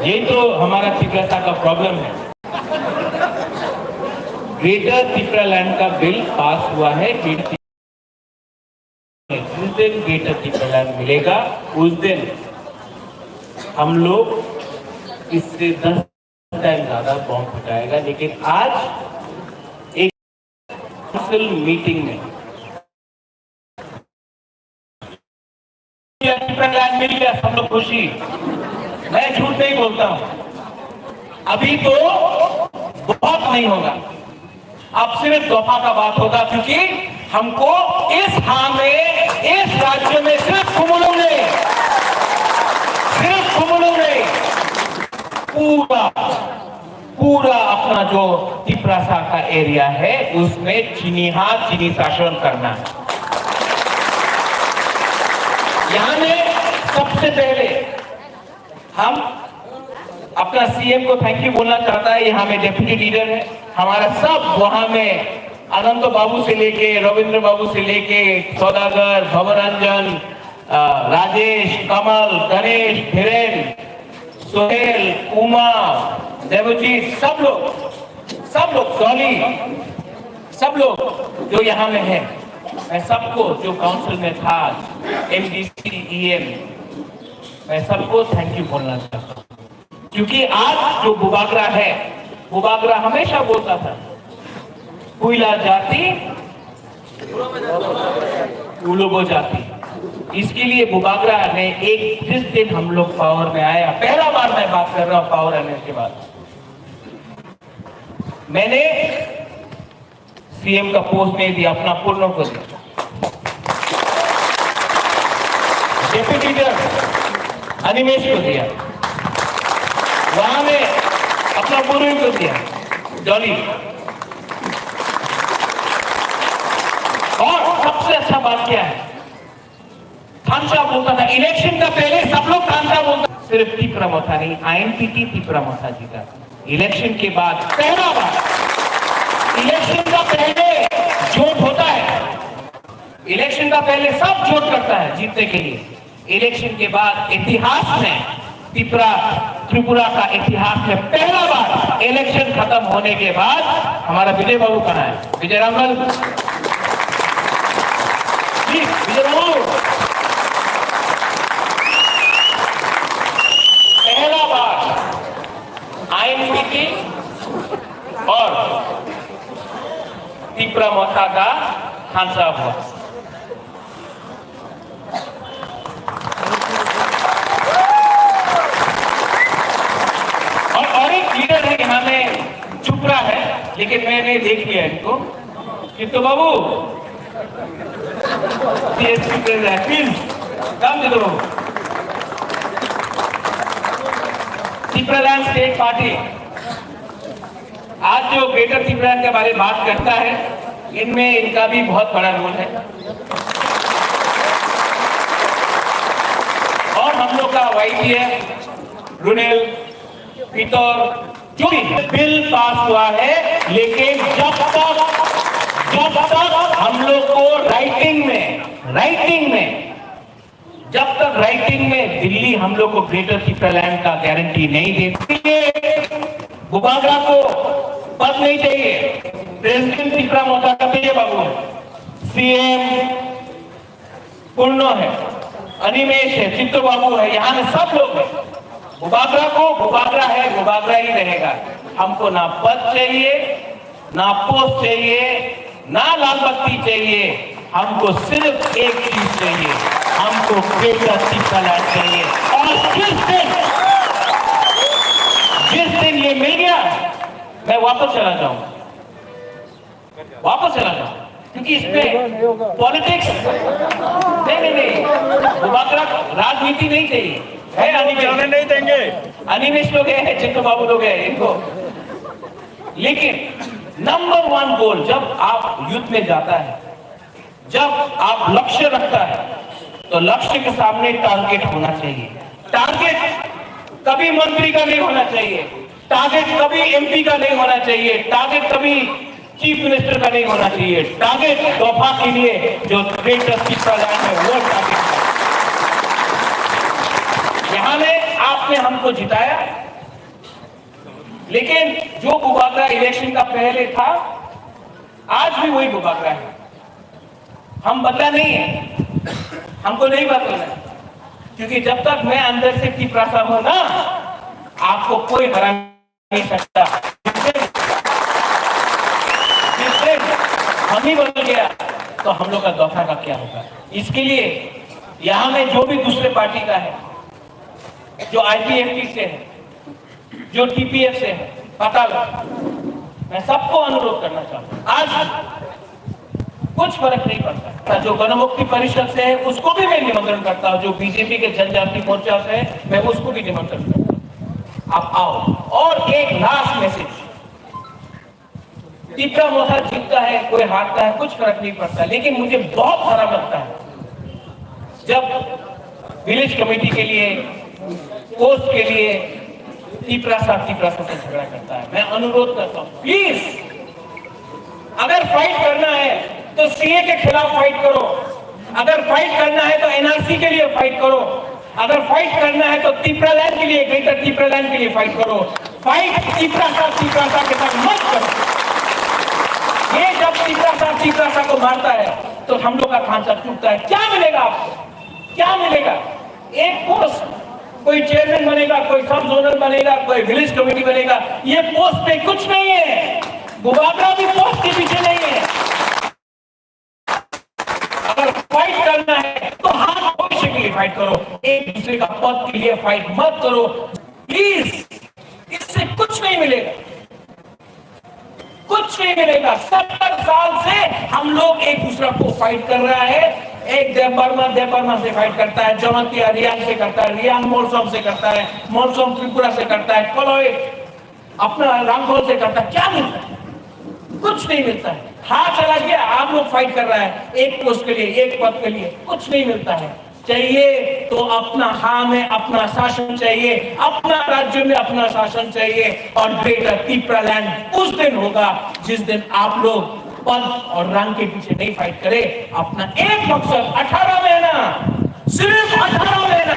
ये तो हमारा तीव्रता का प्रॉब्लम है। ग्रेटर त्रिपुरा लैंड का बिल पास हुआ है। जिस दिन ग्रेटर त्रिपुरा लैंड मिलेगा उस दिन हम लोग इससे 10 टाइम ज्यादा बॉम्ब फटाएगा। लेकिन आज एक काउंसिल मीटिंग में मिल गया, सब लोग खुशी। मैं झूठ नहीं बोलता हूं, अभी तो बहुत नहीं होगा, अब सिर्फ दफा का बात होगा, क्योंकि हमको इस इस राज्य में सिर्फ कुमुलुं ने पूरा अपना जो त्रिपुरा का एरिया है उसमें चीनी शासन करना है। यहां में सबसे पहले हम अपना सीएम को थैंक यू बोलना चाहता है। यहाँ में डेप्यूटी लीडर है हमारा, सब वहां में अनंत बाबू से लेके रविंद्र बाबू से लेके सौदागर, भवरंजन, राजेश, कमल, गणेश, धीरेन, सोहेल, उमा, देवजीत, सब लोग डॉली, सब लोग जो यहाँ में है, मैं सबको जो काउंसिल में था, एमडीसी, ईएम, मैं सबको थैंक यू बोलना चाहता हूँ। क्योंकि आज जो बुबागरा है, बुबागरा हमेशा बोलता था कुइला जाति उलोगो जाति। इसके लिए बुबागरा ने जिस दिन हम लोग पावर में आया, पहला बार मैं बात कर रहा हूं पावर आने के बाद, मैंने सीएम का पोस्ट नहीं दिया, अपना पूर्ण को दिया, डेप्यूटी लीडर अनिमेश को दिया, वहां में अपना पूर्वी को दिया, डॉली। और सबसे अच्छा बात क्या है, थानसा बोलता था इलेक्शन का पहले, सब लोग थानसा बोलता, सिर्फ त्रिपुरा मोथा नहीं, आईएनटीटी त्रिपुरा मोथा जीता। इलेक्शन के बाद पहला बार, इलेक्शन का पहले जोट होता है, इलेक्शन का पहले सब जोट करता है जीतने के लिए। इलेक्शन के बाद इतिहास में, त्रिपुरा का इतिहास में पहला बार इलेक्शन खत्म होने के बाद हमारा विजय बाबू कहाँ है? विजय रामलाल जी, विजय बाबू पहला बार आईएनटीटी और त्रिपुरा मोथा का हादसा हुआ। और एक लीडर है यहाँ में, चुप रहा है, लेकिन मैंने देख लिया इनको, किंतु बाबू प्लीज काम दे दो। त्रिपुरा लैंड स्टेट पार्टी आज जो ग्रेटर त्रिपुरा के बारे में बात करता है, इनमें इनका भी बहुत बड़ा रोल है। और हम लोग का वाईटीएफ, रुनेल, पितौर, जो बिल पास हुआ है, लेकिन जब तक हम लोग को राइटिंग में दिल्ली हम लोग को ग्रेटर त्रिपुरा लैंड का गारंटी नहीं देती, बुबागरा को पद नहीं चाहिए। प्रेसिडेंट त्रिपुरा मोथा का विजय बाबू है, सीएम पूर्णो है, अनिमेश है, चित्तो बाबू है, यहाँ में सब लोग हैं। बुबागरा को बुबागरा है, बुबागरा ही रहेगा। हमको ना पद चाहिए, ना पोस्ट चाहिए, ना लाल बत्ती चाहिए, हमको सिर्फ एक चीज चाहिए, हमको ग्रेटर त्रिपुरा लैंड चाहिए। और जिस दिन ये मिल गया, मैं वापस चला जाऊं, क्योंकि इसमें पॉलिटिक्स नहीं, बुबागरा राजनीति नहीं चाहिए है। अनिमेश नहीं देंगे, अनिमेश लोग हैं, चित्तो बाबू लोग हैं इनको। लेकिन नंबर 1 गोल, जब आप युद्ध में जाता है, जब आप लक्ष्य रखता है, तो लक्ष्य के सामने टारगेट होना चाहिए। टारगेट कभी मंत्री का नहीं होना चाहिए, टारगेट कभी एमपी का नहीं होना चाहिए, टारगेट कभी चीफ मिनिस्टर का नहीं होना चाहिए। टारगेट दफा के लिए जो ग्रेटर त्रिपुरा लैंड है वो टारगेट है। यहाँ में आपने हमको जिताया, लेकिन जो बुबाकरा इलेक्शन का पहले था, आज भी वही बुबाकरा है। हम बदला नहीं है, हमको नहीं बदलना है, क्योंकि जब तक मैं अंदर से पिपरासा हूं ना, आपको कोई हरा नहीं सकता। जिस दिन हम ही बदल गया तो हम लोग का दफा का क्या होगा। इसके लिए यहां में जो भी दूसरे पार्टी का है, जो आईपीएफटी से है, जो टीपीएफ से है, पता लगा, मैं सबको अनुरोध करना चाहता हूं, आज कुछ फर्क नहीं पड़ता। जो गणमुक्ति परिषद से है उसको भी मैं निमंत्रण करता हूं, जो बीजेपी के जनजाति मोर्चा से है मैं उसको भी निमंत्रण करता हूं, आप आओ। और एक लास्ट मैसेज, तीसरा मोहर जीतता है, कोई हारता है, कुछ फर्क नहीं पड़ता, लेकिन मुझे बहुत खराब लगता है जब विलेज कमेटी के लिए, पोस्ट के लिए तीसरा से झगड़ा करता है। मैं अनुरोध करता हूं, प्लीज अगर फाइट करना है तो सीए के खिलाफ फाइट करो, अगर फाइट करना है तो एनआरसी के लिए फाइट करो, अगर फाइट करना है तो तीपरालैंड के लिए, ग्रेटर तीपरालैंड के लिए फाइट करो। फाइट तीसरा के साथ मत करो। ये जब तीसरा को मारता है तो हम लोग का खांचा टूटता है। क्या मिलेगा आपको, क्या मिलेगा? एक पोस्ट, कोई चेयरमैन बनेगा, कोई सब जोनल बनेगा, कोई विलेज कमेटी बनेगा, ये पोस्ट पे कुछ नहीं है। बुबाकरा भी पोस्ट के पीछे नहीं है। अगर फाइट करना है तो हाँ, भविष्य के लिए फाइट करो, एक दूसरे का पद के लिए फाइट मत करो प्लीज। इससे कुछ नहीं मिलेगा, कुछ नहीं मिलेगा। 70 साल से हम लोग एक दूसरे को फाइट कर रहा है। एक देवबर्मा से फाइट करता है, जमतिया रियांग से करता है, रियांग मोलसोम से करता है, मोलसोम त्रिपुरा से करता है, कलोई अपना रामघोल से करता है। क्या मिलता है? कुछ नहीं मिलता है। हाथ चला गया, आप लोग फाइट कर रहा है एक पोस्ट के लिए, एक पद के लिए, कुछ नहीं मिलता है। चाहिए तो अपना हाँ में अपना शासन चाहिए, अपना राज्य में अपना शासन चाहिए, और ग्रेटर तीपरालैंड उस दिन होगा जिस दिन आप लोग पद और रंग के पीछे नहीं फाइट करे। अपना एक मकसद, 18 महीना, सिर्फ 18 महीना,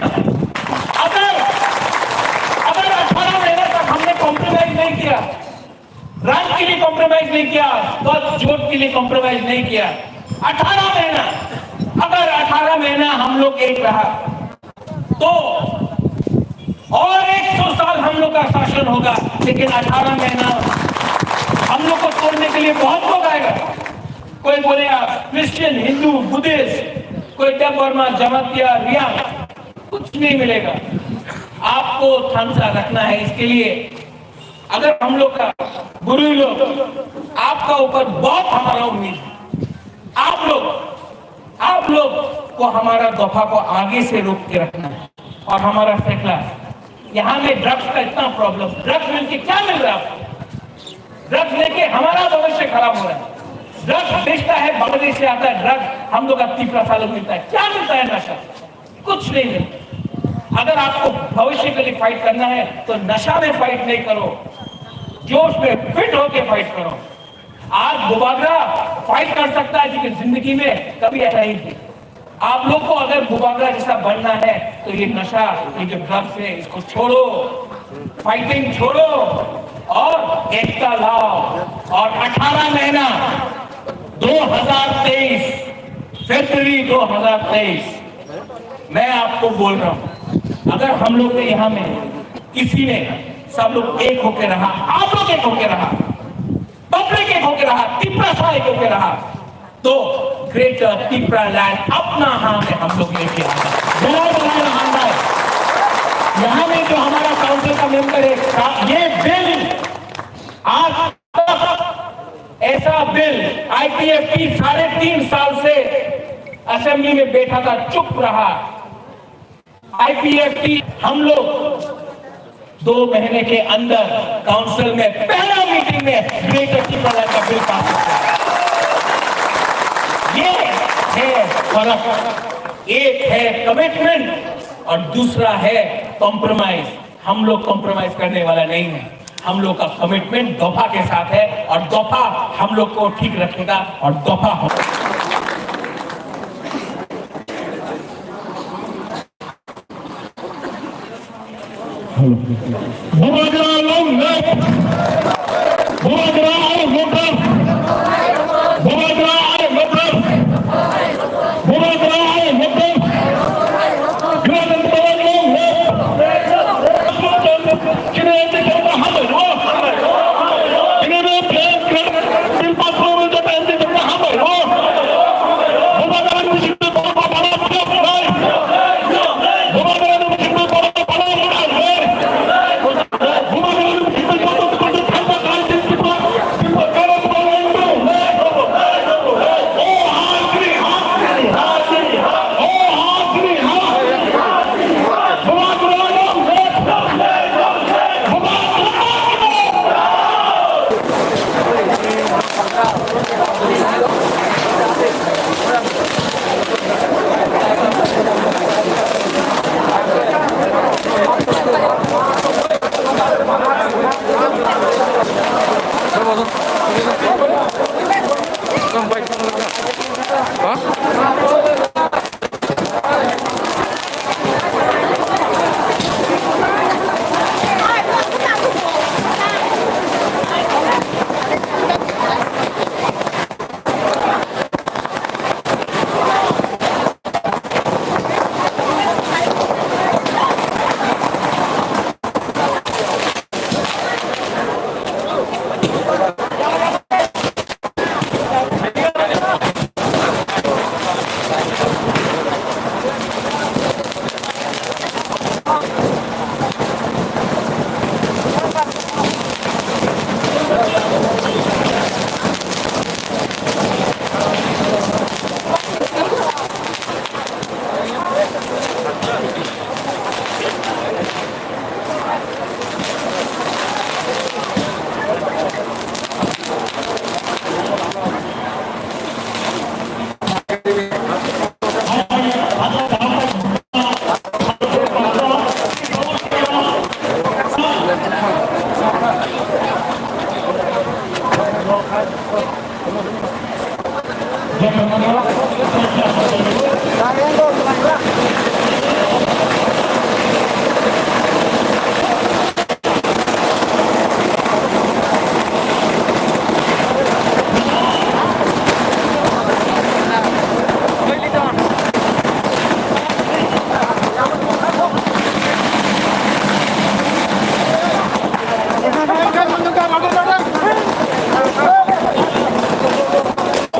अगर 18 महीने तक हमने कॉम्प्रोमाइज नहीं किया, रंग के लिए कॉम्प्रोमाइज नहीं किया, पद जोत के लिए कॉम्प्रोमाइज नहीं किया, 18 महीना, अगर 18 महीना हम लोग एक रहा तो और 100 साल हम लोग का शासन होगा। लेकिन 18 महीना हम लोग को तोड़ने के लिए बहुत लोग आएगा। कोई बोलेगा क्रिश्चियन, हिंदू, बुद्धिस्ट, कोई देवबर्मा, जमतिया, रियांग, कुछ नहीं मिलेगा। आपको थामसा रखना है। इसके लिए अगर हम लोग का गुरु लोग, आपका ऊपर बहुत हमारा उम्मीद है। आप लोग को हमारा दफा को आगे से रोक के रखना है। और हमारा फैसला, यहाँ में ड्रग्स का इतना प्रॉब्लम, ड्रग्स मिलके क्या मिल रहा है आपको? ड्रग्स लेके हमारा भविष्य खराब हो रहा है। ड्रग्स बेचता है, बांग्लादेश से आता है ड्रग्स, हम लोग का 30 सालों मिलता है। क्या मिलता है? नशा, कुछ नहीं मिलता। अगर आपको भविष्य के लिए फाइट करना है तो नशा में फाइट नहीं करो, जोश में फिट होके फाइट करो। आज बुबाकरा फाइट कर सकता है, क्योंकि जिंदगी में कभी ऐसा ही नहीं। आप लोग को अगर बुबाकरा जैसा बनना है तो ये नशा, ये जो ड्रग्स है, इसको छोड़ो, फाइटिंग छोड़ो और एकता लाओ। और 18 महीना 2023 फरवरी 2023 मैं आपको बोल रहा हूं, अगर हम लोग यहाँ में किसी ने, सब लोग एक होकर रहा, आप लोग एक होकर रहा, पब्लिक एक होकर रहा, तीपरा एक होकर रहा, तो ग्रेटर तीपरालैंड अपना हाँ में हम लोग लेके आएंगे। यहाँ में जो हमारा काउंसिल का मेंबर है, ये बिल आज तक ऐसा बिल आईपीएफटी 3.5 साल से असेंबली में बैठा था, चुप रहा। आईपीएफटी हम लोग 2 महीने के अंदर काउंसिल में पहला मीटिंग में ग्रेटर तीपरालैंड का बिल पास किया। ये है फर्क। एक है कमिटमेंट और दूसरा है कॉम्प्रोमाइज। हम लोग कॉम्प्रोमाइज करने वाला नहीं है। हम लोग का कमिटमेंट दफा के साथ है और दफा हम लोग को ठीक रखेगा और दफा हो। बुबाकरा along left. Bhubagra और मोटर, Bhubagra और मोटर, Bhubagra और motor. Güvenlik along left. Kinetic on Hammer. Kinetic Bill Patrol the Bandit of Hammer. Bhubagra is the Jangan